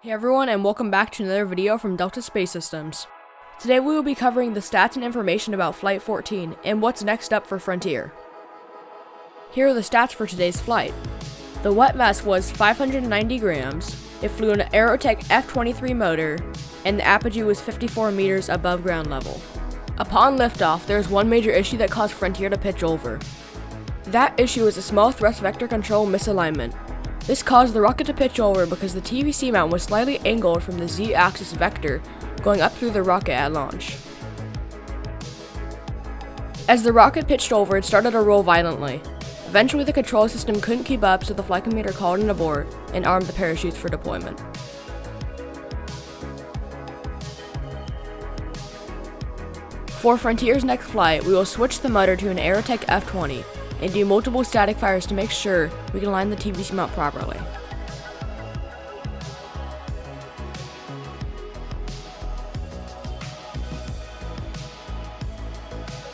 Hey everyone, and welcome back to another video from Delta Space Systems. Today we will be covering the stats and information about Flight 14 and what's next up for Frontier. Here are the stats for today's flight. The wet mass was 590 grams, it flew an Aerotech F-23 motor, and the apogee was 54 meters above ground level. Upon liftoff, there is one major issue that caused Frontier to pitch over. That issue is a small thrust vector control misalignment. This caused the rocket to pitch over because the TVC mount was slightly angled from the Z-axis vector going up through the rocket at launch. As the rocket pitched over, it started to roll violently. Eventually, the control system couldn't keep up, so the flight commander called an abort and armed the parachutes for deployment. For Frontier's next flight, we will switch the motor to an Aerotech F-20 and do multiple static fires to make sure we can align the TVC mount properly.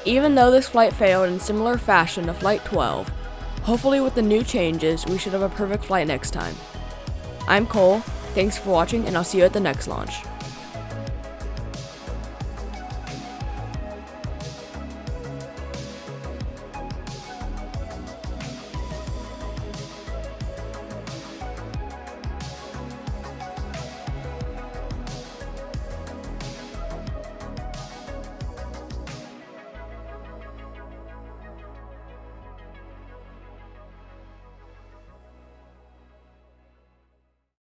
Even though this flight failed in similar fashion to Flight 12, hopefully with the new changes, we should have a perfect flight next time. I'm Cole, thanks for watching, and I'll see you at the next launch.